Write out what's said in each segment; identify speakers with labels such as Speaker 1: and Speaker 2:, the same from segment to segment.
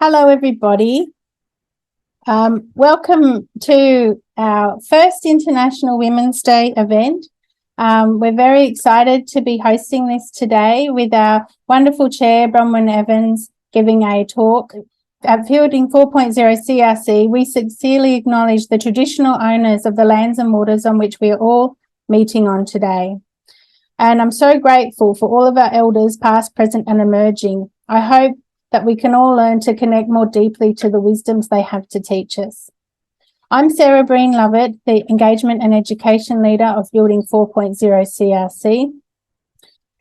Speaker 1: Hello, everybody. Welcome to our first International Women's Day event. We're very excited to be hosting this today with our wonderful chair, Bronwyn Evans, giving a talk. At Building 4.0 CRC, we sincerely acknowledge the traditional owners of the lands and waters on which we are all meeting on today. And I'm so grateful for all of our elders, past, present, and emerging. I hope that we can all learn to connect more deeply to the wisdoms they have to teach us. I'm Sarah Breen Lovett, the Engagement and Education Leader of Building 4.0 CRC.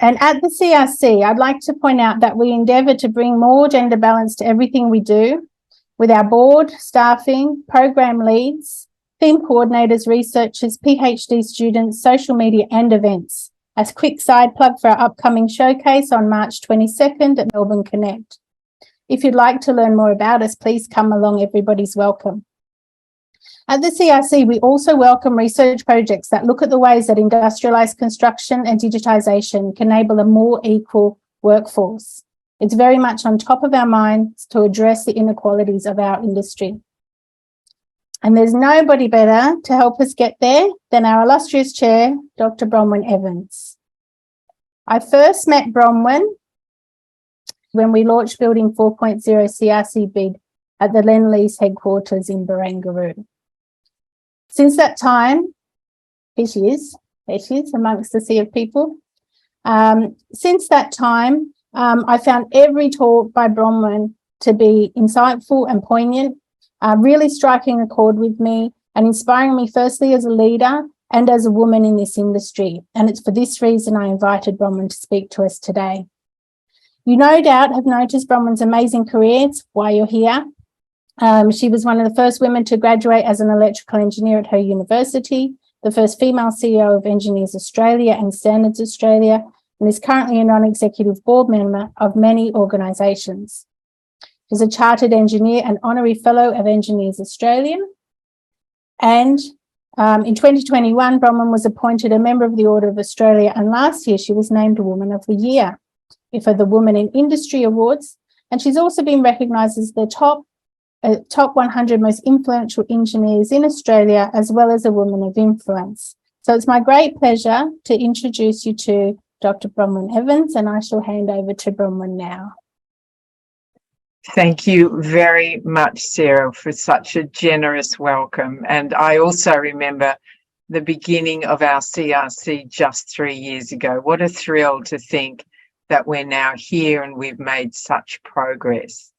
Speaker 1: And at the CRC, I'd like to point out that we endeavour to bring more gender balance to everything we do with our board, staffing, program leads, theme coordinators, researchers, PhD students, social media and events. As a quick side plug for our upcoming showcase on March 22nd at Melbourne Connect. If you'd like to learn more about us, please come along. Everybody's welcome. At the CRC, we also welcome research projects that look at the ways that industrialised construction and digitisation can enable a more equal workforce. It's very much on top of our minds to address the inequalities of our industry. And there's nobody better to help us get there than our illustrious chair, Dr. Bronwyn Evans. I first met Bronwyn when we launched Building 4.0 CRC bid at the Lend-Lease headquarters in Barangaroo. Since that time, here she is amongst the sea of people. Since that time, I found every talk by Bronwyn to be insightful and poignant, really striking a chord with me and inspiring me firstly as a leader and as a woman in this industry. And it's for this reason I invited Bronwyn to speak to us today. You no doubt have noticed Bronwyn's amazing career. It's why you're here. She was one of the first women to graduate as an electrical engineer at her university, the first female CEO of Engineers Australia and Standards Australia, and is currently a non-executive board member of many organisations. She's a chartered engineer and honorary fellow of Engineers Australia. And in 2021, Bronwyn was appointed a member of the Order of Australia, and last year she was named Woman of the Year for the Women in Industry Awards, and she's also been recognised as the top 100 most influential engineers in Australia, as well as a woman of influence. So it's my great pleasure to introduce you to Dr. Bronwyn Evans, and I shall hand over to Bronwyn now.
Speaker 2: Thank you very much, Sarah, for such a generous welcome. And I also remember the beginning of our CRC just 3 years ago. What a thrill to think that we're now here and we've made such progress.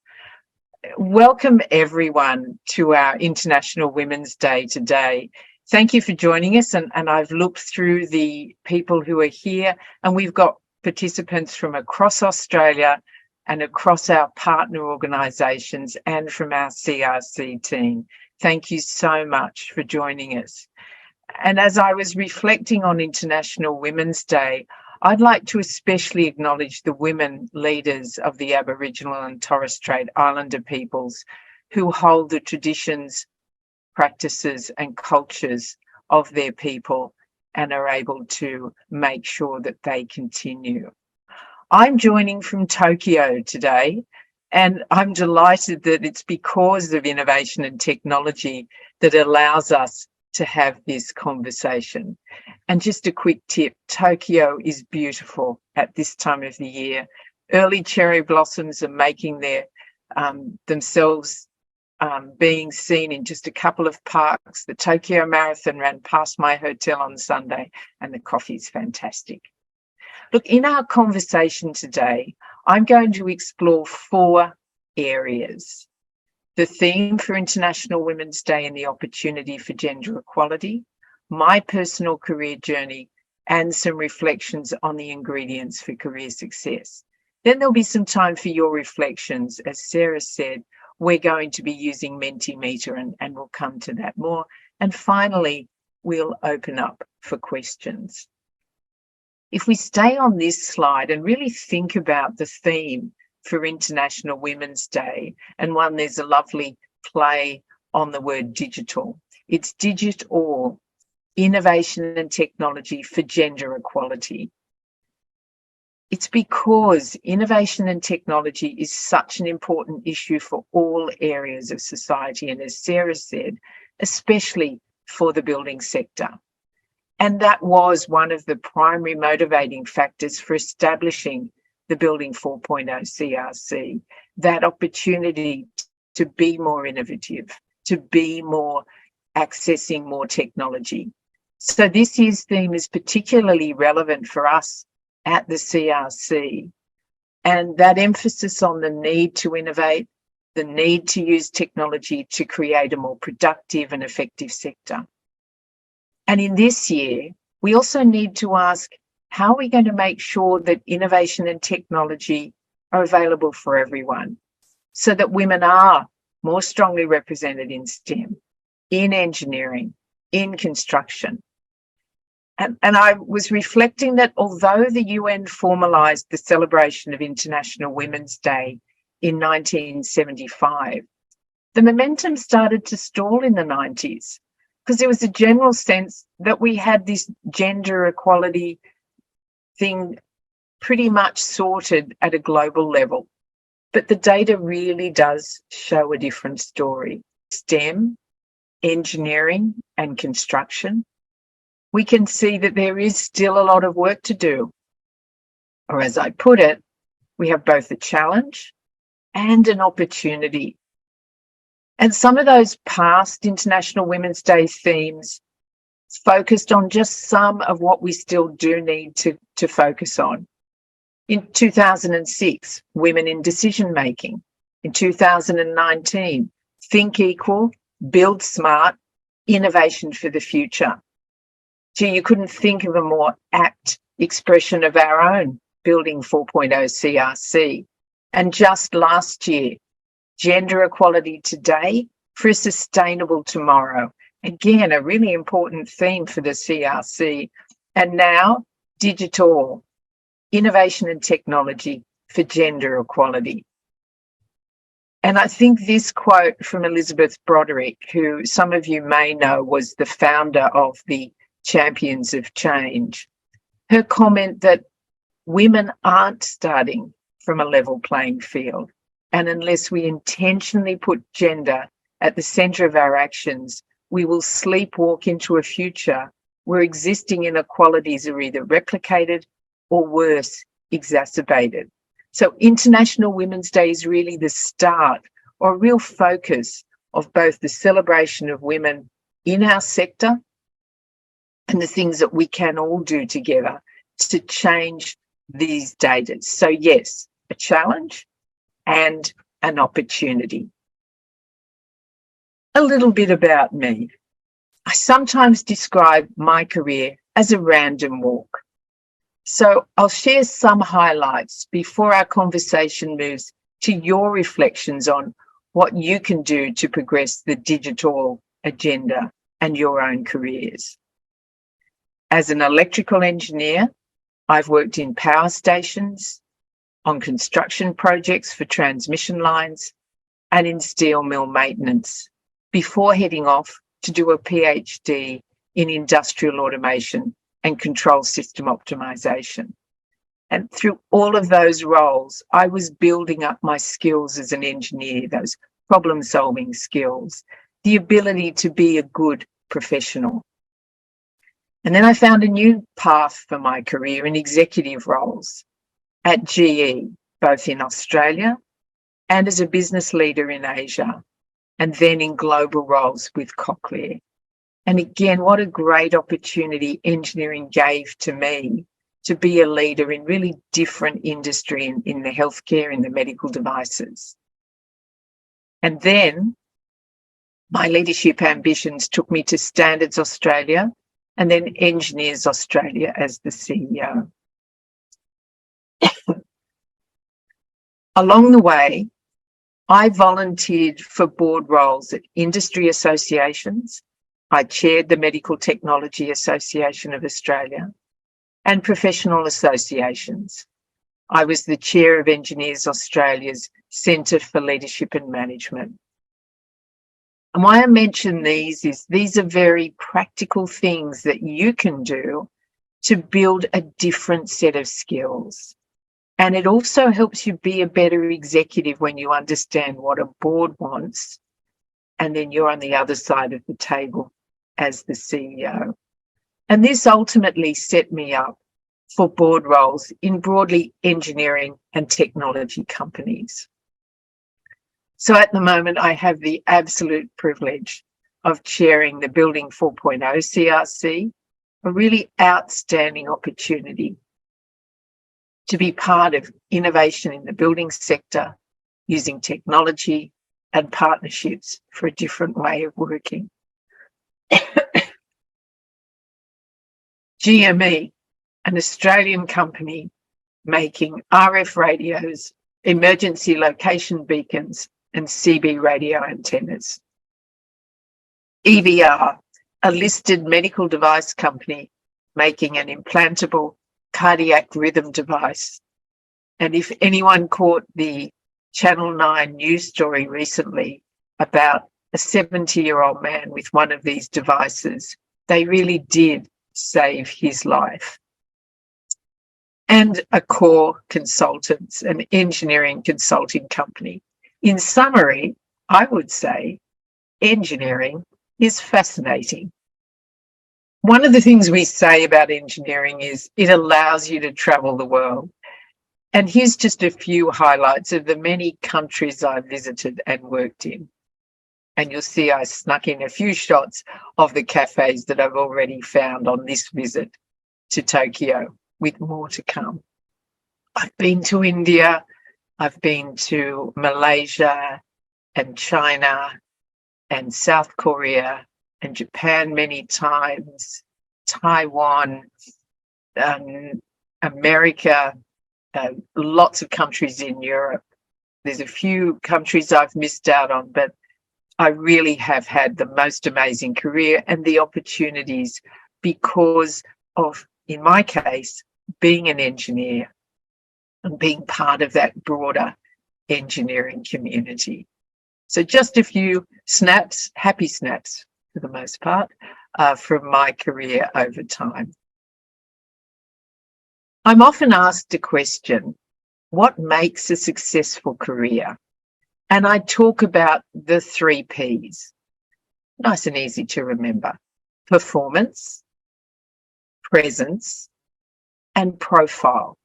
Speaker 2: Welcome everyone to our International Women's Day today. Thank you for joining us, and I've looked through the people who are here, and we've got participants from across Australia and across our partner organisations and from our CRC team. Thank you so much for joining us. And as I was reflecting on International Women's Day, I'd like to especially acknowledge the women leaders of the Aboriginal and Torres Strait Islander peoples who hold the traditions, practices and cultures of their people and are able to make sure that they continue. I'm joining from Tokyo today, and I'm delighted that it's because of innovation and technology that allows us to have this conversation. And just a quick tip, Tokyo is beautiful at this time of the year. Early cherry blossoms are making their themselves being seen in just a couple of parks. The Tokyo Marathon ran past my hotel on Sunday, and the coffee's fantastic. Look, in our conversation today, I'm going to explore 4 areas: the theme for International Women's Day and the opportunity for gender equality, my personal career journey, and some reflections on the ingredients for career success. Then there'll be some time for your reflections. As Sarah said, we're going to be using Mentimeter, and we'll come to that more. And finally, we'll open up for questions. If we stay on this slide and really think about the theme for International Women's Day, and one, there's a lovely play on the word digital. It's DigitALL, innovation and technology for gender equality. It's because innovation and technology is such an important issue for all areas of society, and as Sarah said, especially for the building sector. And that was one of the primary motivating factors for establishing the Building 4.0 CRC, that opportunity to be more innovative, to be more accessing more technology. So this year's theme is particularly relevant for us at the CRC, and that emphasis on the need to innovate, the need to use technology to create a more productive and effective sector. And in this year, we also need to ask, how are we going to make sure that innovation and technology are available for everyone so that women are more strongly represented in STEM, in engineering, in construction? And I was reflecting that although the UN formalised the celebration of International Women's Day in 1975, the momentum started to stall in the 90s because there was a general sense that we had this gender equality thing pretty much sorted at a global level. But the data really does show a different story. STEM, engineering and construction, we can see that there is still a lot of work to do. Or as I put it, we have both a challenge and an opportunity. And some of those past International Women's Day themes focused on just some of what we still do need to focus on. In 2006, women in decision making. In 2019, think equal, build smart, innovation for the future. Gee, you couldn't think of a more apt expression of our own Building 4.0 CRC. And just last year, gender equality today for a sustainable tomorrow. Again, a really important theme for the CRC. And now, DigitALL, innovation and technology for gender equality. And I think this quote from Elizabeth Broderick, who some of you may know was the founder of the Champions of Change, her comment that women aren't starting from a level playing field. And unless we intentionally put gender at the centre of our actions, we will sleepwalk into a future where existing inequalities are either replicated or worse, exacerbated. So International Women's Day is really the start or real focus of both the celebration of women in our sector and the things that we can all do together to change these data. So yes, a challenge and an opportunity. A little bit about me. I sometimes describe my career as a random walk. So I'll share some highlights before our conversation moves to your reflections on what you can do to progress the digital agenda and your own careers. As an electrical engineer, I've worked in power stations, on construction projects for transmission lines, and in steel mill maintenance, before heading off to do a PhD in industrial automation and control system optimization. And through all of those roles, I was building up my skills as an engineer, those problem-solving skills, the ability to be a good professional. And then I found a new path for my career in executive roles at GE, both in Australia and as a business leader in Asia, and then in global roles with Cochlear. And again, what a great opportunity engineering gave to me to be a leader in really different industry in the healthcare, in the medical devices. And then my leadership ambitions took me to Standards Australia and then Engineers Australia as the CEO. Along the way, I volunteered for board roles at industry associations. I chaired the Medical Technology Association of Australia and professional associations. I was the chair of Engineers Australia's Centre for Leadership and Management. And why I mention these is these are very practical things that you can do to build a different set of skills. And it also helps you be a better executive when you understand what a board wants, and then you're on the other side of the table as the CEO. And this ultimately set me up for board roles in broadly engineering and technology companies. So at the moment, I have the absolute privilege of chairing the Building 4.0 CRC, a really outstanding opportunity to be part of innovation in the building sector using technology and partnerships for a different way of working. GME, an Australian company making RF radios, emergency location beacons, and CB radio antennas. EVR, a listed medical device company making an implantable cardiac rhythm device. And if anyone caught the Channel 9 news story recently about a 70-year-old man with one of these devices, they really did save his life. And a core consultants, an engineering consulting company. In summary, I would say engineering is fascinating. One of the things we say about engineering is it allows you to travel the world. And here's just a few highlights of the many countries I've visited and worked in. And you'll see I snuck in a few shots of the cafes that I've already found on this visit to Tokyo, with more to come. I've been to India, I've been to Malaysia and China and South Korea and Japan many times, Taiwan, America, lots of countries in Europe. There's a few countries I've missed out on, but I really have had the most amazing career and the opportunities because of, in my case, being an engineer and being part of that broader engineering community. So just a few snaps, happy snaps for the most part, from my career over time. I'm often asked a question, what makes a successful career? And I talk about the 3 Ps, nice and easy to remember: performance, presence, and profile.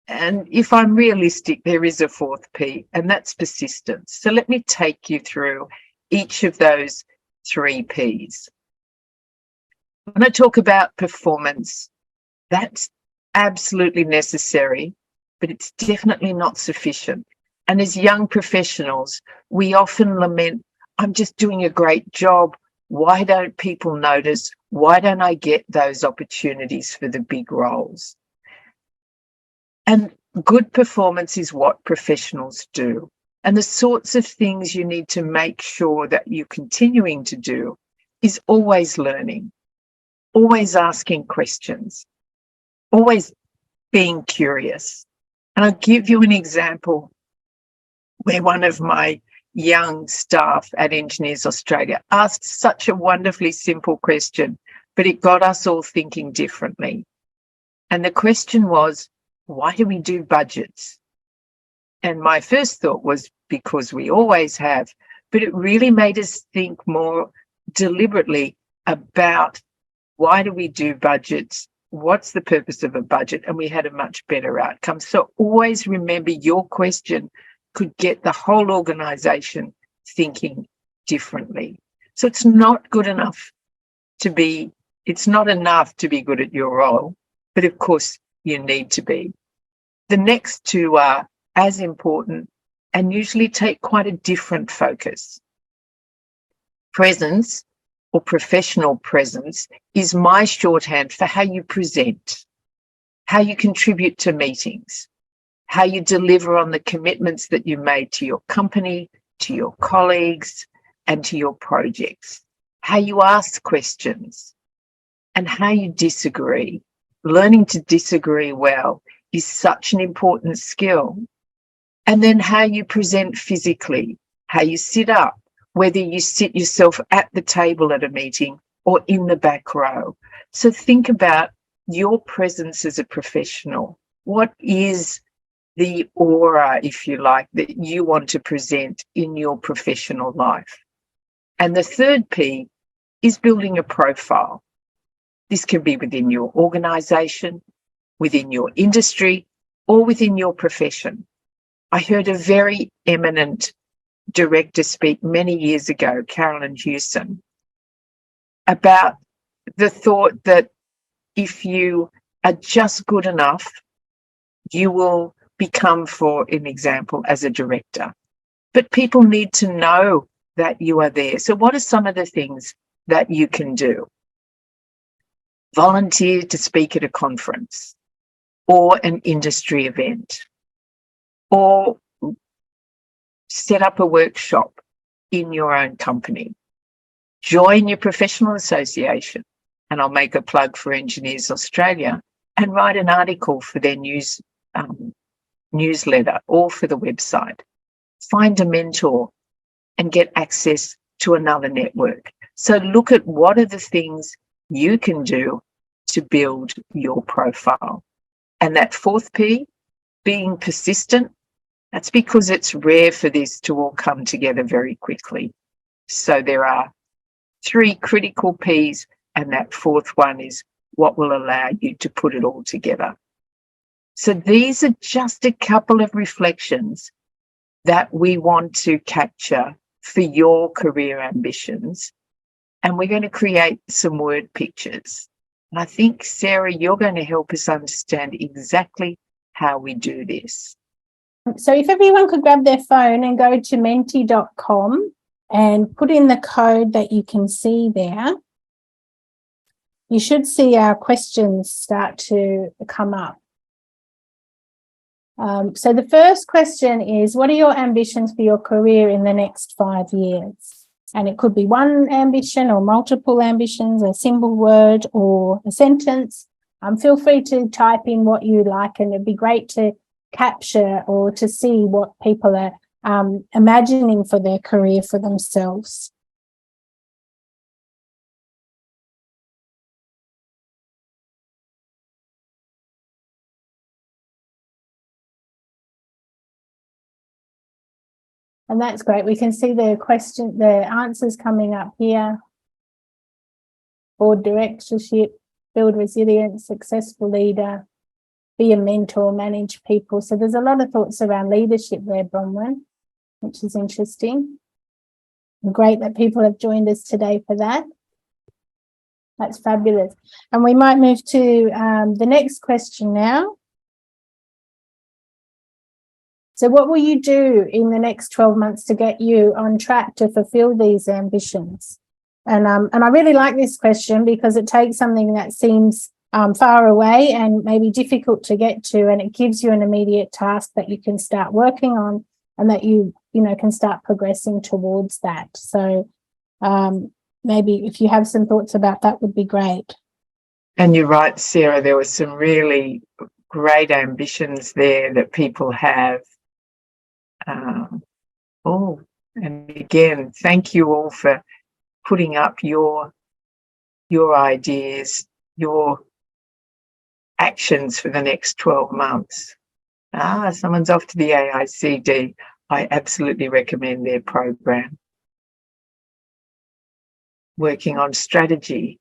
Speaker 2: And if I'm realistic, there is a 4th P, and that's persistence. So let me take you through each of those 3 Ps. When I talk about performance, that's absolutely necessary, but it's definitely not sufficient. And as young professionals, we often lament, I'm just doing a great job. Why don't people notice? Why don't I get those opportunities for the big roles? And good performance is what professionals do. And the sorts of things you need to make sure that you're continuing to do is always learning, always asking questions, always being curious. And I'll give you an example where one of my young staff at Engineers Australia asked such a wonderfully simple question, but it got us all thinking differently. And the question was, why do we do budgets? And my first thought was because we always have, but it really made us think more deliberately about why do we do budgets? What's the purpose of a budget? And we had a much better outcome. So always remember your question could get the whole organisation thinking differently. So it's not good enough to be, it's not enough to be good at your role, but of course you need to be. The next 2 are as important and usually take quite a different focus. Presence, or professional presence, is my shorthand for how you present, how you contribute to meetings, how you deliver on the commitments that you made to your company, to your colleagues, and to your projects, how you ask questions, and how you disagree. Learning to disagree well is such an important skill. And then how you present physically, how you sit up, whether you sit yourself at the table at a meeting or in the back row. So think about your presence as a professional. What is the aura, if you like, that you want to present in your professional life? And the third P is building a profile. This can be within your organisation, within your industry, or within your profession. I heard a very eminent director speak many years ago, Carolyn Hewson, about the thought that if you are just good enough, you will become, for an example, as a director. But people need to know that you are there. So what are some of the things that you can do? Volunteer to speak at a conference or an industry event, or set up a workshop in your own company. Join your professional association, and I'll make a plug for Engineers Australia, and write an article for their newsletter or for the website. Find a mentor and get access to another network. So look at what are the things you can do to build your profile. And that fourth P, being persistent, that's because it's rare for this to all come together very quickly. So there are 3 critical Ps, and that fourth one is what will allow you to put it all together. So these are just a couple of reflections that we want to capture for your career ambitions. And we're going to create some word pictures. And I think, Sarah, you're going to help us understand exactly how we do this.
Speaker 1: So if everyone could grab their phone and go to menti.com and put in the code that you can see there, you should see our questions start to come up. So the first question is, what are your ambitions for your career in the next 5 years? And it could be one ambition or multiple ambitions, a single word or a sentence. Feel free to type in what you like, and it'd be great to capture or to see what people are imagining for their career for themselves. And that's great. We can see the answers coming up here. Board directorship, build resilience, successful leader, be a mentor, manage people. So there's a lot of thoughts around leadership there, Bronwyn, which is interesting. And great that people have joined us today for that. That's fabulous. And we might move to the next question now. So what will you do in the next 12 months to get you on track to fulfill these ambitions? And I really like this question because it takes something that seems far away and maybe difficult to get to, and it gives you an immediate task that you can start working on and that you can start progressing towards that. So maybe if you have some thoughts about that would be great.
Speaker 2: And you're right, Sarah, there were some really great ambitions there that people have. And again, thank you all for putting up your ideas, your actions for the next 12 months. Someone's off to the AICD. I absolutely recommend their program. Working on strategy,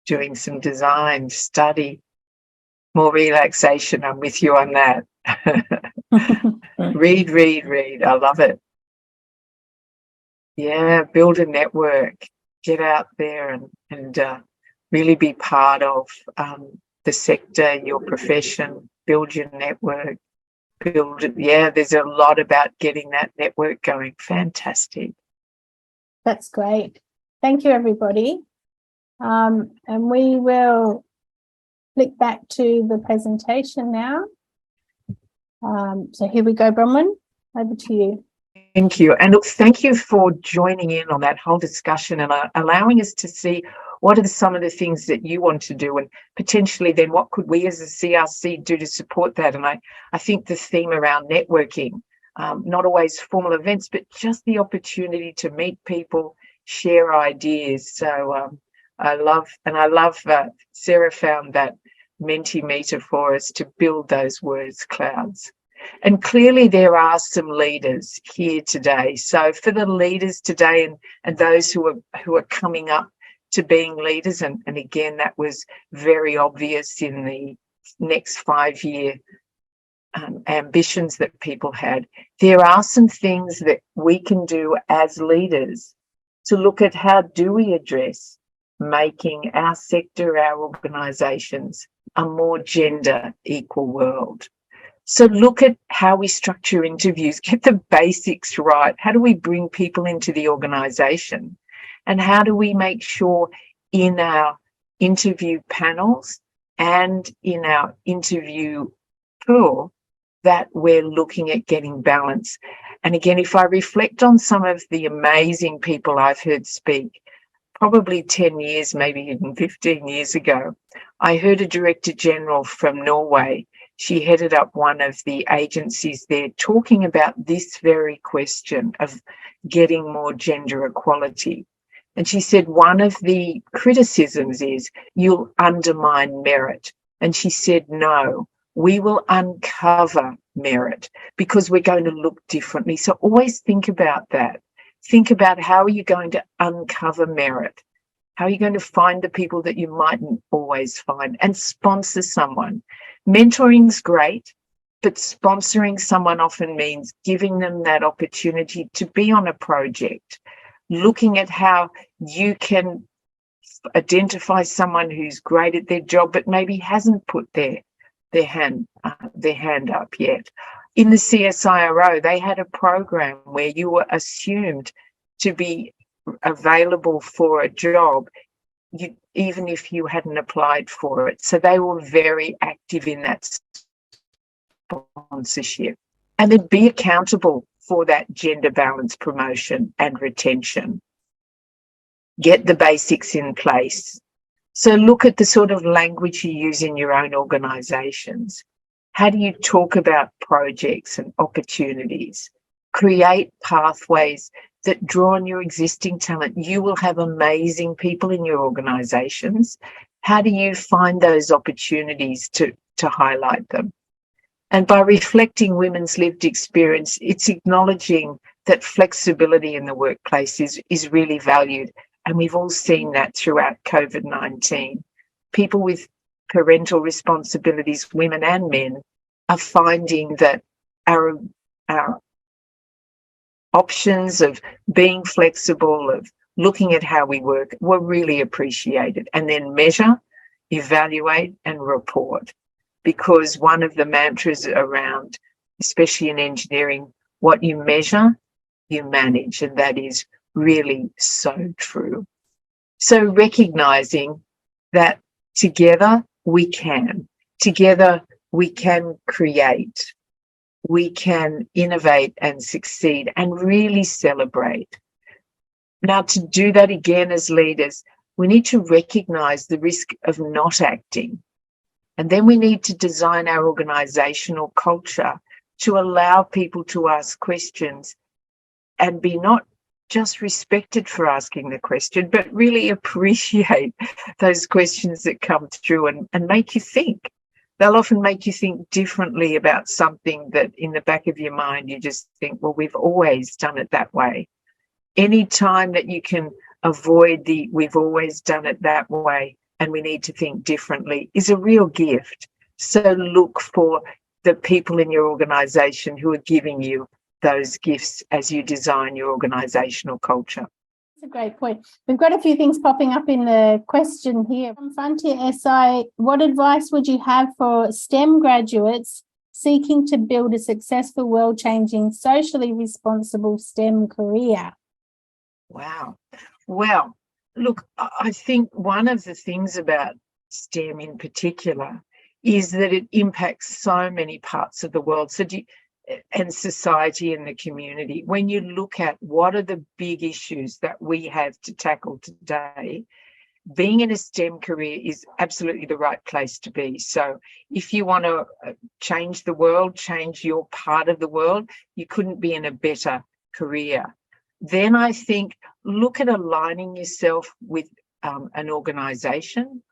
Speaker 2: doing some design, study, more relaxation. I'm with you on that. Read. I love it. Yeah, build a network. Get out there and really be part of the sector, your profession. Build your network. Build it. Yeah, there's a lot about getting that network going. Fantastic.
Speaker 1: That's great. Thank you, everybody. And we will flick back to the presentation now. So here we go, Bronwyn, over to you.
Speaker 2: Thank you. And look, thank you for joining in on that whole discussion and allowing us to see what are some of the things that you want to do, and potentially then what could we as a CRC do to support that. And I think the theme around networking, not always formal events, but just the opportunity to meet people, share ideas. So I love Sarah found that Mentimeter for us to build those words clouds. And clearly there are some leaders here today. So for the leaders today and those who are coming up to being leaders, and again, that was very obvious in the next 5-year ambitions that people had, there are some things that we can do as leaders to look at how do we address making our sector, our organisations, a more gender equal world. So look at how we structure interviews, get the basics right. How do we bring people into the organisation? And how do we make sure in our interview panels and in our interview pool that we're looking at getting balance? And again, if I reflect on some of the amazing people I've heard speak, probably 10 years, maybe even 15 years ago, I heard a Director General from Norway. She headed up one of the agencies there talking about this very question of getting more gender equality. And she said one of the criticisms is you'll undermine merit. And she said, no, we will uncover merit because we're going to look differently. So always think about that. Think about how are you going to uncover merit? How are you going to find the people that you mightn't always find and sponsor someone? Mentoring's great, but sponsoring someone often means giving them that opportunity to be on a project, looking at how you can identify someone who's great at their job but maybe hasn't put their hand up yet. In the CSIRO, they had a program where you were assumed to be available for a job, even if you hadn't applied for it. So they were very active in that sponsorship. And then be accountable for that gender balance promotion and retention. Get the basics in place. So look at the sort of language you use in your own organisations. How do you talk about projects and opportunities? Create pathways that draw on your existing talent. You will have amazing people in your organisations. How do you find those opportunities to highlight them? And by reflecting women's lived experience, it's acknowledging that flexibility in the workplace is really valued. And we've all seen that throughout COVID-19. People with parental responsibilities, women and men, are finding that our options of being flexible, of looking at how we work, were really appreciated. And then measure, evaluate, and report. Because one of the mantras around, especially in engineering, what you measure, you manage. And that is really so true. So recognizing that together we can create, we can innovate and succeed and really celebrate. Now, to do that again as leaders, we need to recognize the risk of not acting. And then we need to design our organizational culture to allow people to ask questions and be not just respected for asking the question, but really appreciate those questions that come through and make you think. They'll often make you think differently about something that in the back of your mind, you just think, well, we've always done it that way. Any time that you can avoid the we've always done it that way and we need to think differently is a real gift. So look for the people in your organisation who are giving you those gifts as you design your organisational culture.
Speaker 1: That's a great point. We've got a few things popping up in the question here. From Frontier SI, what advice would you have for STEM graduates seeking to build a successful, world-changing, socially responsible STEM career?
Speaker 2: Wow. Well, look, I think one of the things about STEM in particular is that it impacts so many parts of the world. And society and the community. When you look at what are the big issues that we have to tackle today, being in a STEM career is absolutely the right place to be. So if you want to change the world, change your part of the world, you couldn't be in a better career. Then I think look at aligning yourself with an organisation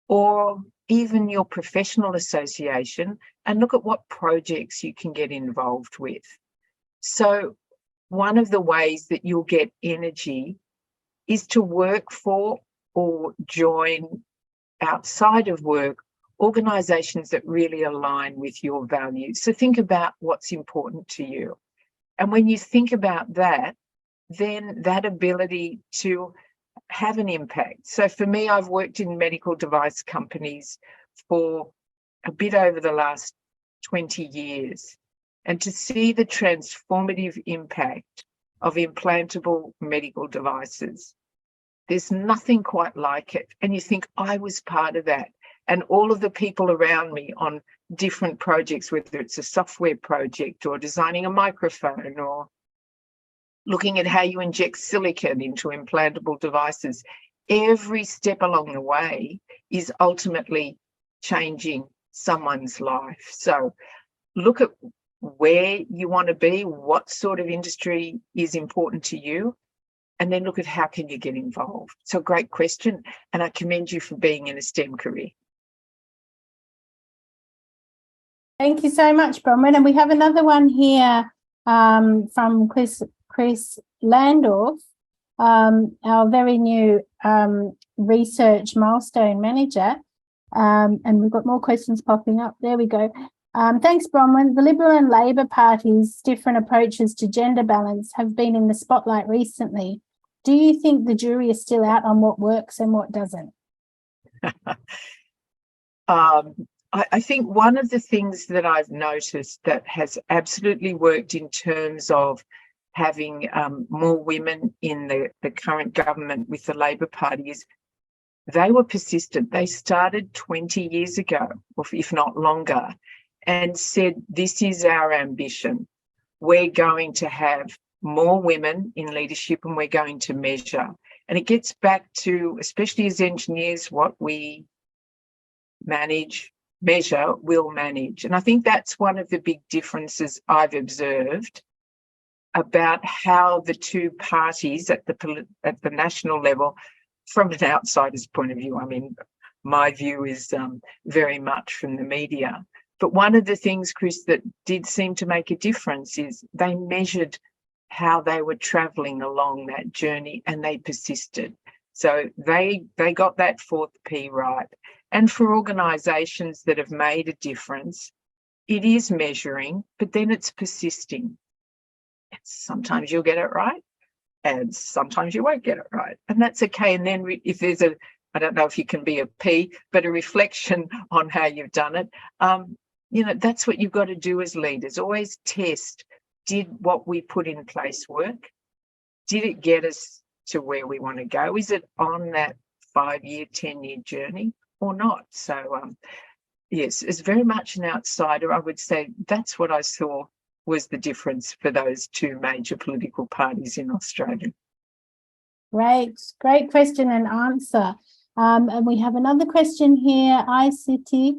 Speaker 2: or even your professional association and look at what projects you can get involved with. So one of the ways that you'll get energy is to work for or join outside of work organisations that really align with your values. So think about what's important to you. And when you think about that, then that ability to have an impact. So for me, I've worked in medical device companies for a bit over the last 20 years. And to see the transformative impact of implantable medical devices, there's nothing quite like it. And you think, I was part of that. And all of the people around me on different projects, whether it's a software project or designing a microphone or looking at how you inject silicon into implantable devices, every step along the way is ultimately changing someone's life. So look at where you want to be, what sort of industry is important to you, and then look at how can you get involved. So great question, and I commend you for being in a STEM career.
Speaker 1: Thank you so much, Bronwyn. And we have another one here from Chris Landorf, our very new research milestone manager. And we've got more questions popping up. There we go. Thanks, Bronwyn. The Liberal and Labor parties' different approaches to gender balance have been in the spotlight recently. Do you think the jury is still out on what works and what doesn't?
Speaker 2: I think one of the things that I've noticed that has absolutely worked in terms of having more women in the current government with the Labor Party is they were persistent. They started 20 years ago, or if not longer, and said, this is our ambition. We're going to have more women in leadership and we're going to measure. And it gets back to, especially as engineers, what we measure, we'll manage. And I think that's one of the big differences I've observed about how the two parties at the national level, from an outsider's point of view, I mean, my view is very much from the media. But one of the things, Chris, that did seem to make a difference is they measured how they were travelling along that journey and they persisted. So they got that fourth P right. And for organisations that have made a difference, it is measuring, but then it's persisting. Sometimes you'll get it right and sometimes you won't get it right. And that's okay. And then if there's I don't know if you can be a P, but a reflection on how you've done it, that's what you've got to do as leaders. Always test, did what we put in place work? Did it get us to where we want to go? Is it on that 5-year, 10-year journey or not? So, yes, as very much an outsider, I would say that's what I saw was the difference for those two major political parties in Australia.
Speaker 1: Great question and answer. And we have another question here, iCity.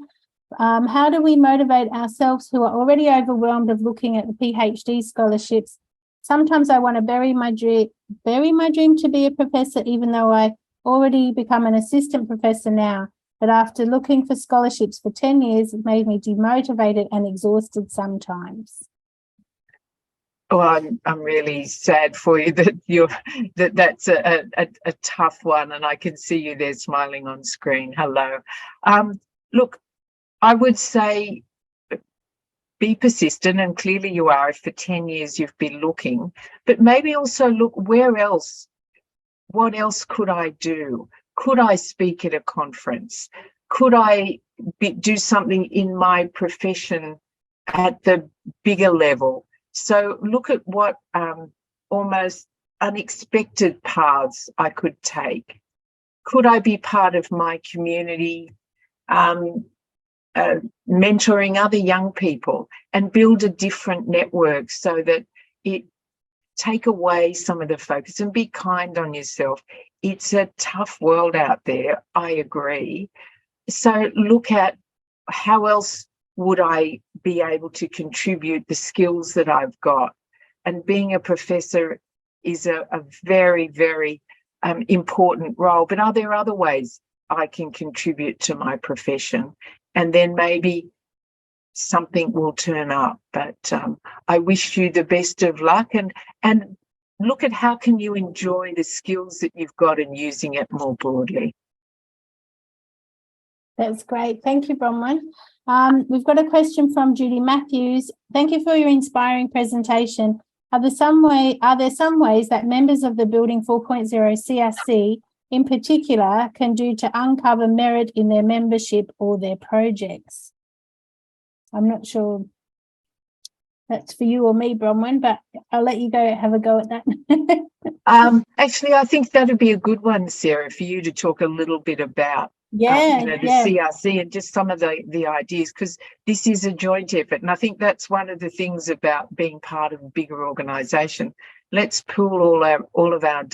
Speaker 1: How do we motivate ourselves who are already overwhelmed of looking at the PhD scholarships? Sometimes I want to bury my dream to be a professor, even though I already become an assistant professor now. But after looking for scholarships for 10 years, it made me demotivated and exhausted sometimes.
Speaker 2: Well, I'm really sad for you that that's a tough one, and I can see you there smiling on screen. Hello. Look, I would say be persistent, and clearly you are. If for 10 years you've been looking, but maybe also look where else. What else could I do? Could I speak at a conference? Could I do something in my profession at the bigger level? So look at what almost unexpected paths I could take. Could I be part of my community, mentoring other young people and build a different network so that it take away some of the focus and be kind on yourself. It's a tough world out there, I agree. So look at how else would I be able to contribute the skills that I've got? And being a professor is a very, very important role. But are there other ways? I can contribute to my profession. And then maybe something will turn up. But I wish you the best of luck, and look at how can you enjoy the skills that you've got and using it more broadly.
Speaker 1: That's great. Thank you, Bronwyn. We've got a question from Judy Matthews. Thank you for your inspiring presentation. Are there some ways that members of the Building 4.0 CRC in particular can do to uncover merit in their membership or their projects? I'm not sure that's for you or me, Bronwyn, but I'll let you have a go at that.
Speaker 2: Actually, I think that'd be a good one, Sarah, for you to talk a little bit about the CRC and just some of the ideas, because this is a joint effort. And I think that's one of the things about being part of a bigger organisation. Let's pool all of our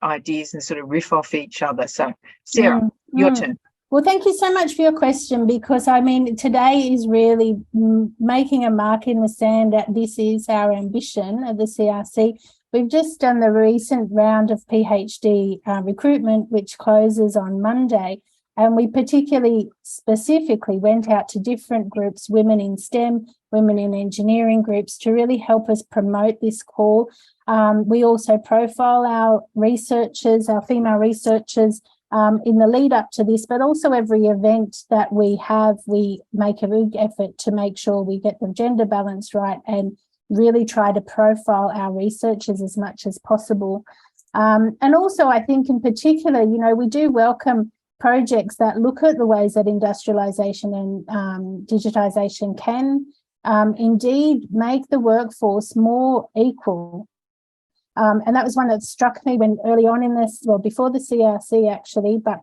Speaker 2: ideas and sort of riff off each other. So, Sarah, your turn.
Speaker 1: Well, thank you so much for your question, because I mean, today is really making a mark in the sand that this is our ambition of the CRC. We've just done the recent round of PhD recruitment, which closes on Monday. And we specifically went out to different groups, women in STEM, women in engineering groups, to really help us promote this call. We also profile our researchers, our female researchers, in the lead up to this, but also every event that we have, we make a big effort to make sure we get the gender balance right and really try to profile our researchers as much as possible. And also, I think in particular, we do welcome projects that look at the ways that industrialization and digitization can indeed make the workforce more equal. And that was one that struck me when early on in this, well, before the CRC actually, but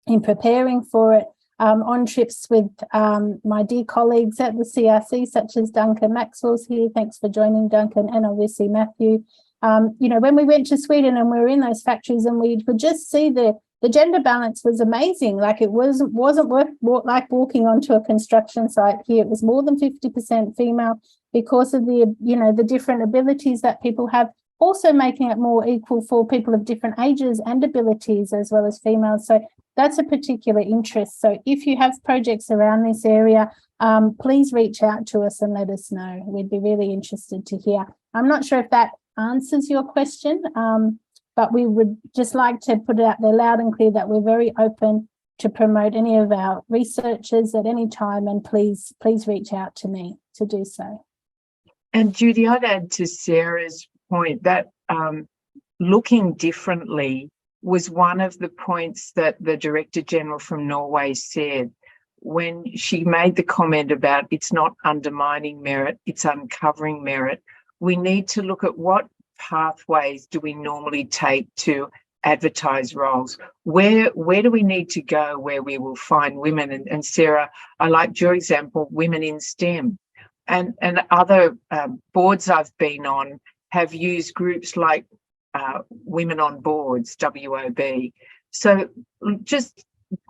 Speaker 1: in preparing for it, on trips with my dear colleagues at the CRC, such as Duncan Maxwell's here. Thanks for joining, Duncan, and obviously Matthew. When we went to Sweden and we were in those factories and we could just see the gender balance was amazing. Like, it wasn't like walking onto a construction site here. It was more than 50% female because of the different abilities that people have, also making it more equal for people of different ages and abilities as well as females. So that's a particular interest. So if you have projects around this area, please reach out to us and let us know. We'd be really interested to hear. I'm not sure if that answers your question, but we would just like to put it out there loud and clear that we're very open to promote any of our researchers at any time, and please reach out to me to do so.
Speaker 2: And Judy, I'd add to Sarah's point that looking differently was one of the points that the Director General from Norway said when she made the comment about it's not undermining merit, it's uncovering merit. We need to look at what pathways do we normally take to advertise roles? Where do we need to go where we will find women? And Sarah, I liked your example, women in STEM. And other boards I've been on have used groups like Women on Boards, WOB. So just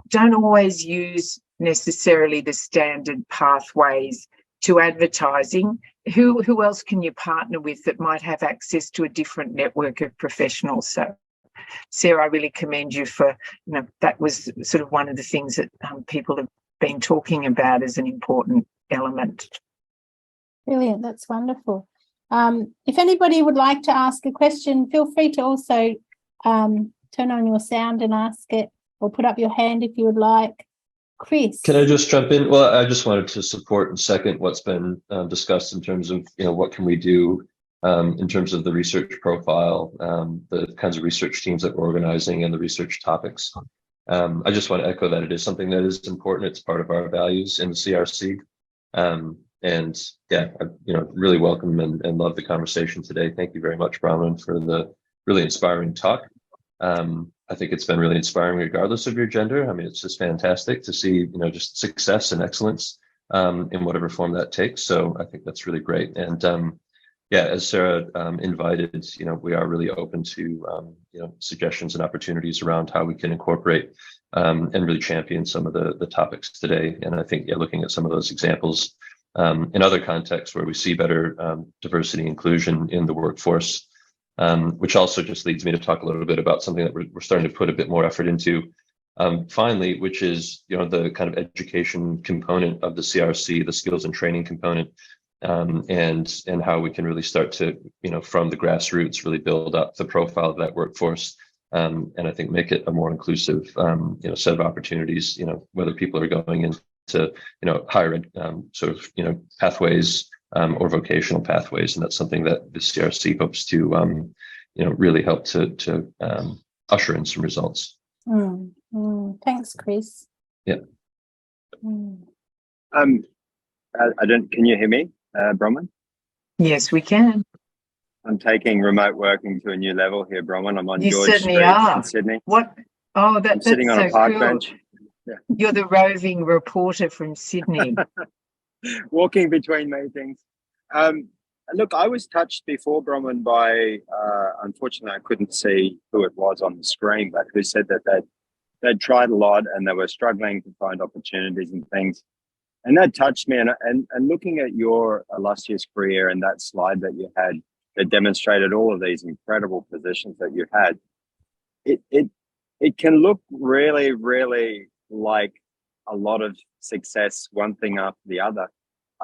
Speaker 2: don't always use necessarily the standard pathways to advertising. Who else can you partner with that might have access to a different network of professionals? So, Sarah, I really commend you for, that was sort of one of the things that people have been talking about as an important element.
Speaker 1: Brilliant, that's wonderful. If anybody would like to ask a question, feel free to also turn on your sound and ask it, or put up your hand if you would like. Chris.
Speaker 3: Can I just jump in? Well, I just wanted to support and second what's been discussed in terms of, what can we do in terms of the research profile, the kinds of research teams that we're organizing and the research topics. I just want to echo that it is something that is important. It's part of our values in the CRC. And yeah, I really welcome and love the conversation today. Thank you very much, Bronwyn, for the really inspiring talk. I think it's been really inspiring regardless of your gender. I mean, it's just fantastic to see, just success and excellence in whatever form that takes. So I think that's really great. And yeah, as Sarah invited, we are really open to, suggestions and opportunities around how we can incorporate and really champion some of the topics today. And I think, looking at some of those examples in other contexts where we see better diversity inclusion in the workforce, which also just leads me to talk a little bit about something that we're starting to put a bit more effort into Finally, which is, the kind of education component of the CRC, the skills and training component, and how we can really start to, from the grassroots, really build up the profile of that workforce, and I think make it a more inclusive, set of opportunities, whether people are going into, higher ed, sort of, pathways, or vocational pathways. And that's something that the CRC hopes to, really help to usher in some results.
Speaker 1: Thanks, Chris.
Speaker 3: Yeah.
Speaker 4: Can you hear me, Bronwyn?
Speaker 2: Yes, we can.
Speaker 4: I'm taking remote working to a new level here, Bronwyn. I'm on
Speaker 2: You
Speaker 4: George
Speaker 2: certainly
Speaker 4: Street
Speaker 2: are.
Speaker 4: in Sydney.
Speaker 2: What? Oh,
Speaker 4: I'm sitting on a park bench. Yeah.
Speaker 2: You're the roving reporter from Sydney.
Speaker 4: Walking between meetings. Look, I was touched before, Bronwyn, by, unfortunately, I couldn't see who it was on the screen, but who said that they'd tried a lot and they were struggling to find opportunities and things. And that touched me. And looking at your illustrious career and that slide that you had that demonstrated all of these incredible positions that you had, it can look really, really like a lot of success, one thing after the other.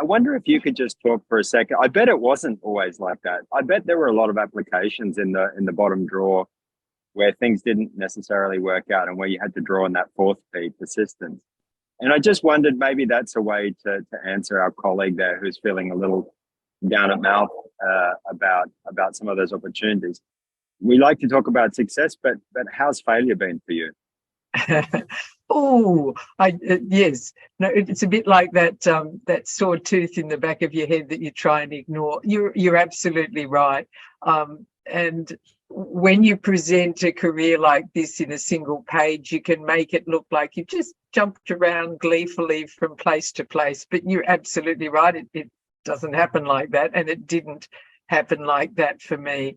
Speaker 4: I wonder if you could just talk for a second. I bet it wasn't always like that. I bet there were a lot of applications in the bottom drawer where things didn't necessarily work out and where you had to draw on that fourth P, persistence. And I just wondered, maybe that's a way to answer our colleague there who's feeling a little down at mouth about some of those opportunities. We like to talk about success, but how's failure been for you?
Speaker 2: Oh, yes. No, it's a bit like that sore tooth in the back of your head that you try and ignore. You're absolutely right. And when you present a career like this in a single page, you can make it look like you've just jumped around gleefully from place to place. But you're absolutely right. It doesn't happen like that, and it didn't happen like that for me.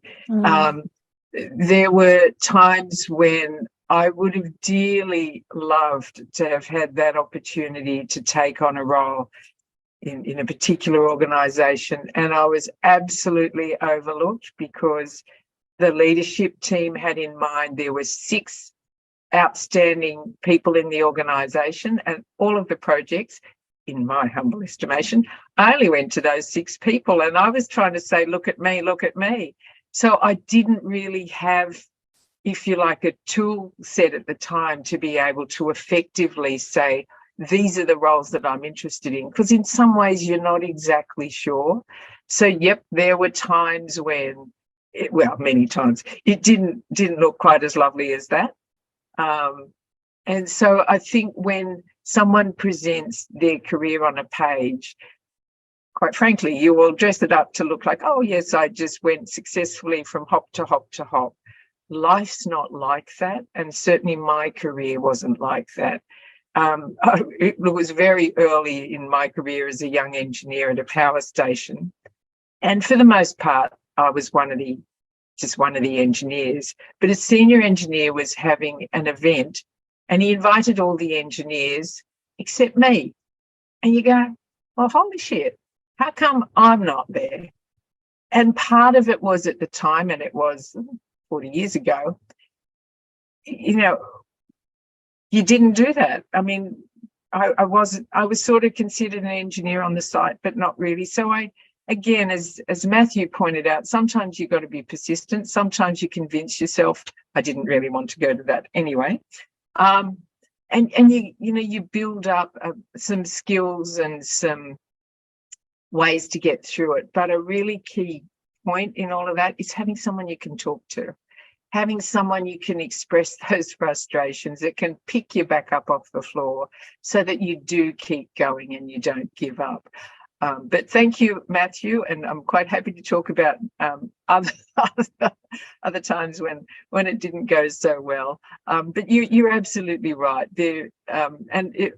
Speaker 2: There were times when I would have dearly loved to have had that opportunity to take on a role in a particular organisation, and I was absolutely overlooked because the leadership team had in mind there were 6 outstanding people in the organisation, and all of the projects, in my humble estimation, I only went to those 6 people, and I was trying to say, look at me, look at me. So I didn't really have, if you like, a tool set at the time to be able to effectively say, these are the roles that I'm interested in, because in some ways you're not exactly sure. So, yep, there were times when, many times, it didn't look quite as lovely as that. And so I think when someone presents their career on a page, quite frankly, you will dress it up to look like, oh, yes, I just went successfully from hop to hop to hop. Life's not like that, and certainly my career wasn't like that. It was very early in my career as a young engineer at a power station, and for the most part, I was just one of the engineers. But a senior engineer was having an event, and he invited all the engineers except me. And you go, well, holy shit, how come I'm not there? And part of it was at the time, and it was 40 years ago, you didn't do that. I mean, I was sort of considered an engineer on the site, but not really. So again, as Matthew pointed out, sometimes you've got to be persistent. Sometimes you convince yourself, I didn't really want to go to that anyway. And you build up some skills and some ways to get through it. But a really key point in all of that is having someone you can talk to, having someone you can express those frustrations that can pick you back up off the floor so that you do keep going and you don't give up. But thank you, Matthew, and I'm quite happy to talk about other times when it didn't go so well. But you're absolutely right.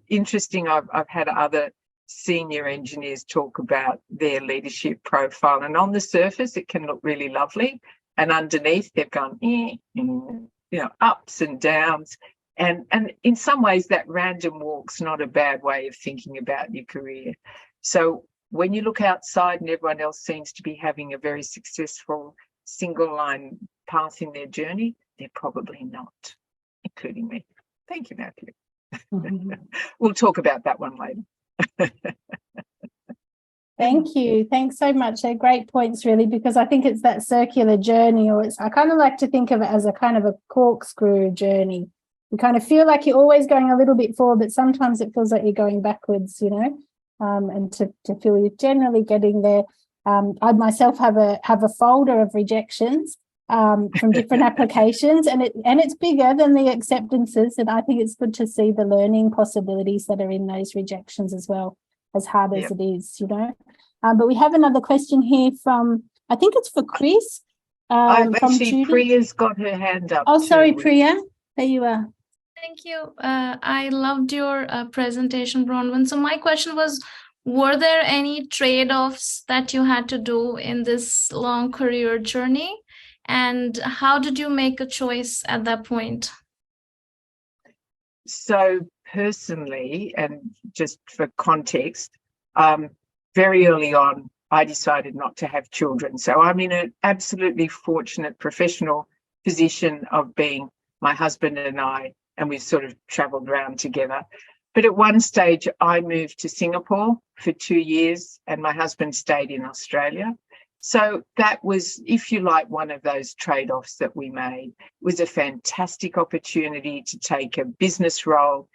Speaker 2: Interesting, I've had other senior engineers talk about their leadership profile, and on the surface it can look really lovely, and underneath they've gone ups and downs, and in some ways that random walk's not a bad way of thinking about your career. So when you look outside and everyone else seems to be having a very successful single line path in their journey, they're probably not, including me. Thank you, Matthew.
Speaker 1: Mhm.
Speaker 2: We'll talk about that one later.
Speaker 1: Thank you. Thanks so much. They're great points, really, because I think it's that circular journey, or I kind of like to think of it as a kind of a corkscrew journey. You kind of feel like you're always going a little bit forward, but sometimes it feels like you're going backwards, and to feel you're generally getting there. I myself have a folder of rejections from different applications, and it's bigger than the acceptances. And I think it's good to see the learning possibilities that are in those rejections as well, as hard as it is, But we have another question here from, I think it's for Chris. From
Speaker 2: Actually,
Speaker 1: Judy.
Speaker 2: Priya's got her hand up.
Speaker 1: Oh, sorry,
Speaker 2: too.
Speaker 1: Priya. There you are.
Speaker 5: Thank you. I loved your presentation, Bronwyn. So my question was, were there any trade-offs that you had to do in this long career journey? And how did you make a choice at that point?
Speaker 2: So personally, and just for context, very early on, I decided not to have children. So I'm in an absolutely fortunate professional position of being my husband and we've sort of travelled around together. But at one stage, I moved to Singapore for 2 years and my husband stayed in Australia. So that was, if you like, one of those trade-offs that we made. It was a fantastic opportunity to take a business role,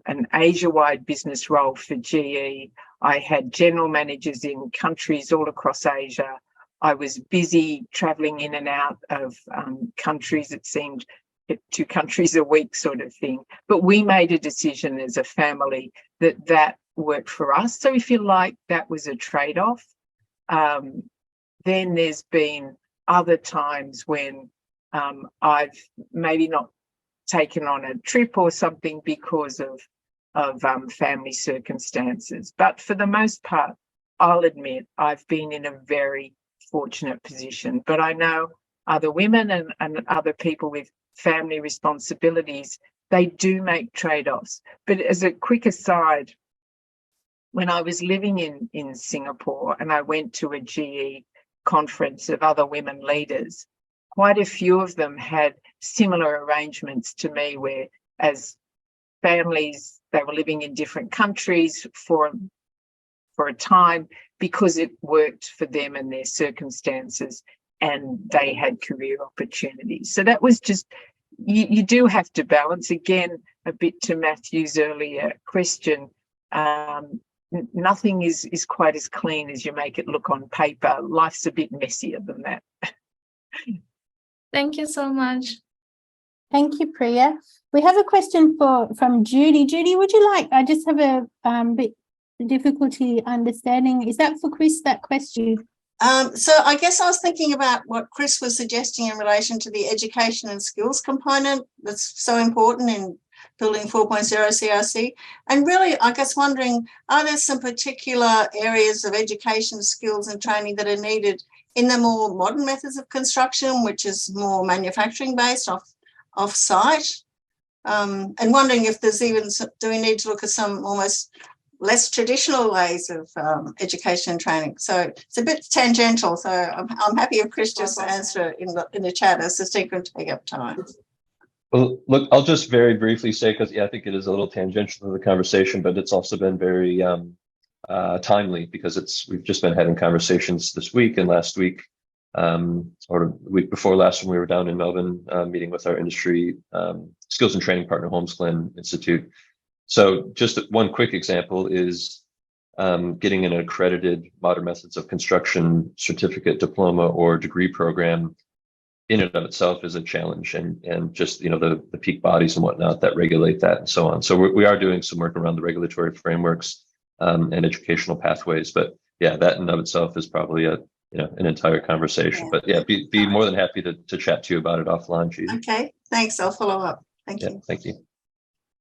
Speaker 2: an Asia-wide business role for GE. I had general managers in countries all across Asia. I was busy travelling in and out of countries, it seemed, 2 countries a week sort of thing. But we made a decision as a family that worked for us. So if you like, that was a trade-off. Then there's been other times when I've maybe not taken on a trip or something because of family circumstances. But for the most part, I'll admit I've been in a very fortunate position. But I know other women and other people with family responsibilities, they do make trade-offs. But as a quick aside, when I was living in Singapore and I went to a GE conference of other women leaders, quite a few of them had similar arrangements to me, where as families, they were living in different countries for a time because it worked for them and their circumstances, and they had career opportunities. So that was just, you do have to balance, again, a bit to Matthew's earlier question. Nothing is quite as clean as you make it look on paper. Life's a bit messier than that.
Speaker 5: Thank you so much.
Speaker 1: Thank you, Priya. We have a question from Judy. Judy, would you like, I just have a bit of difficulty understanding. Is that for Chris, that question?
Speaker 6: So I guess I was thinking about what Chris was suggesting in relation to the education and skills component that's so important in building 4.0 CRC. And really, I guess wondering, are there some particular areas of education, skills and training that are needed in the more modern methods of construction, which is more manufacturing based off site? And wondering if there's even, do we need to look at some almost less traditional ways of education and training? So it's a bit tangential. So I'm happy if Chris just answer in the chat, as this can take up time.
Speaker 3: Well, look, I'll just very briefly say, because I think it is a little tangential to the conversation, but it's also been very timely, because we've just been having conversations this week and last week, or the week before last, when we were down in Melbourne meeting with our industry skills and training partner, Holmes Glen Institute. So just one quick example is getting an accredited Modern Methods of Construction certificate, diploma, or degree program in and of itself is a challenge, and just, the peak bodies and whatnot that regulate that and so on. So we are doing some work around the regulatory frameworks and educational pathways, but yeah, that in and of itself is probably an entire conversation.
Speaker 6: Yeah.
Speaker 3: But yeah, be more than happy to chat to you about it offline, Judy.
Speaker 6: Okay, thanks. I'll follow up. Thank you.
Speaker 3: Thank you.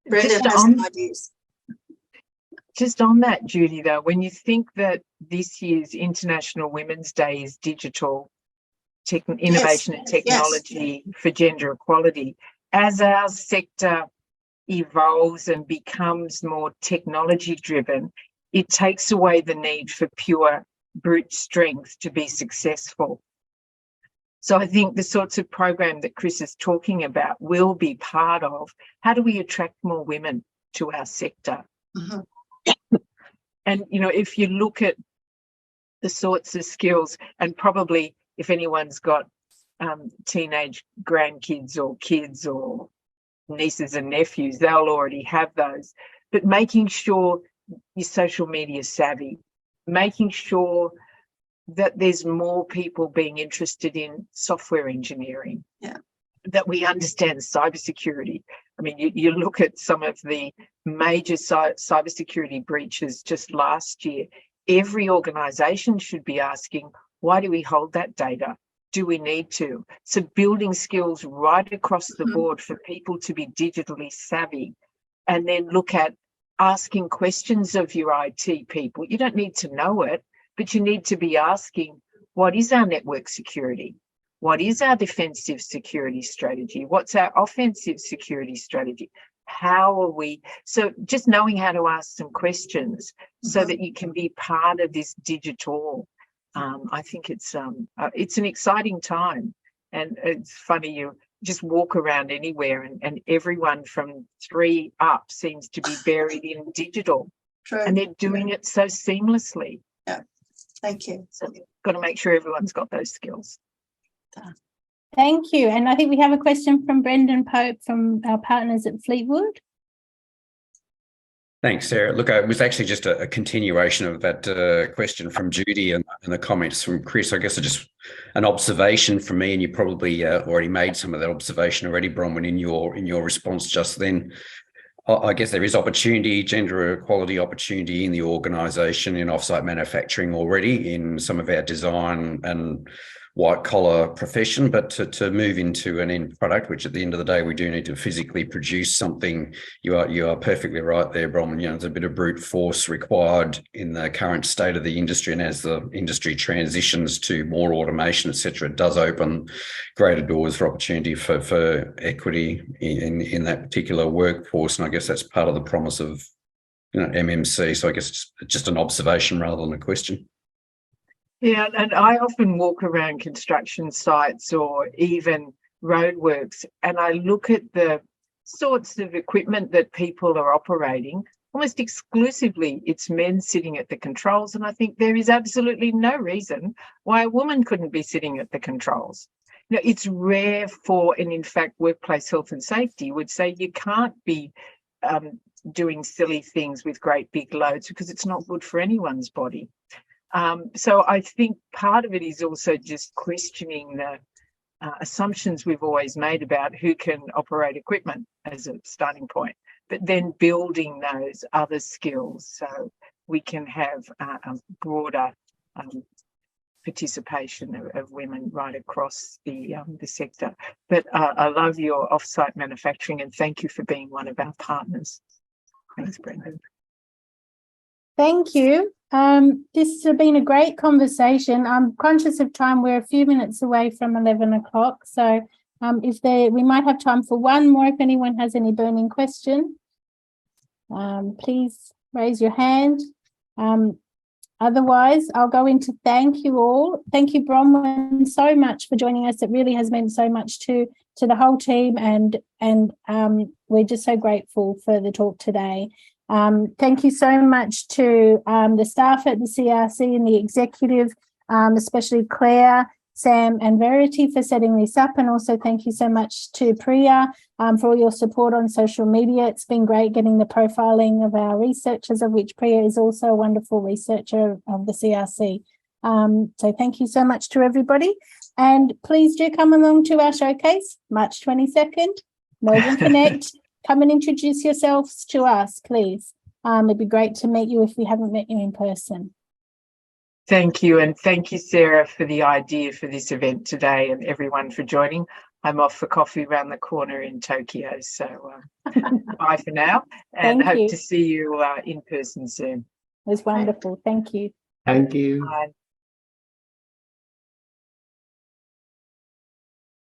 Speaker 6: Brendan has some ideas.
Speaker 2: Just on that, Judy, though, when you think that this year's International Women's Day is digital innovation and technology for gender equality, as our sector evolves and becomes more technology driven, it takes away the need for pure brute strength to be successful. So I think the sorts of program that Chris is talking about will be part of how do we attract more women to our sector. And, you know, if you look at the sorts of skills, and probably if anyone's got teenage grandkids or kids or nieces and nephews, they'll already have those. But making sure you're social media savvy, making sure that there's more people being interested in software engineering, that we understand cybersecurity. I mean, you look at some of the major cybersecurity breaches just last year. Every organisation should be asking, why do we hold that data? Do we need to? So building skills right across the board for people to be digitally savvy, and then look at asking questions of your IT people. You don't need to know it, but you need to be asking, what is our network security? What is our defensive security strategy? What's our offensive security strategy? How are we? So just knowing how to ask some questions so that you can be part of this DigitALL. I think it's an exciting time. And it's funny, you just walk around anywhere and everyone from 3 up seems to be buried in digital.
Speaker 6: True.
Speaker 2: And they're doing it so seamlessly.
Speaker 6: Yeah. Thank you.
Speaker 2: So got to make sure everyone's got those skills.
Speaker 1: Thank you. And I think we have a question from Brendan Pope from our partners at Fleetwood.
Speaker 7: Thanks, Sarah. Look, it was actually just a continuation of that question from Judy and the comments from Chris. I guess it's just an observation from me, and you probably already made some of that observation already, Bronwyn, in your response just then. I guess there is opportunity, gender equality opportunity in the organisation in offsite manufacturing already in some of our design and white collar profession, but to move into an end product, which at the end of the day we do need to physically produce something. You are perfectly right there, Bronwyn. You know, there's a bit of brute force required in the current state of the industry, and as the industry transitions to more automation, etc., it does open greater doors for opportunity for equity in that particular workforce. And I guess that's part of the promise of, you know, MMC. So I guess it's just an observation rather than a question.
Speaker 2: Yeah, and I often walk around construction sites or even roadworks, and I look at the sorts of equipment that people are operating. Almost exclusively, it's men sitting at the controls, and I think there is absolutely no reason why a woman couldn't be sitting at the controls. You know, it's rare for, and in fact, workplace health and safety would say you can't be doing silly things with great big loads because it's not good for anyone's body. So I think part of it is also just questioning the assumptions we've always made about who can operate equipment as a starting point, but then building those other skills so we can have a broader participation of women right across the sector. But I love your offsite manufacturing, and thank you for being one of our partners. Thanks, Brendan.
Speaker 1: Thank you. This has been a great conversation. I'm conscious of time. We're a few minutes away from 11 o'clock. So we might have time for one more if anyone has any burning question. Please raise your hand. Otherwise, I'll go into thank you all. Thank you, Bronwyn, so much for joining us. It really has meant so much to the whole team, and we're just so grateful for the talk today. Thank you so much to the staff at the CRC and the executive, especially Claire, Sam and Verity for setting this up. And also thank you so much to Priya for all your support on social media. It's been great getting the profiling of our researchers, of which Priya is also a wonderful researcher of the CRC. So thank you so much to everybody. And please do come along to our showcase, March 22nd, Melbourne Connect. Come and introduce yourselves to us, please. It'd be great to meet you if we haven't met you in person.
Speaker 2: Thank you. And thank you, Sarah, for the idea for this event today, and everyone for joining. I'm off for coffee around the corner in Tokyo. So bye for now, and hope to see you in person soon.
Speaker 1: It was wonderful. Thank you.
Speaker 8: Thank you.
Speaker 2: Bye.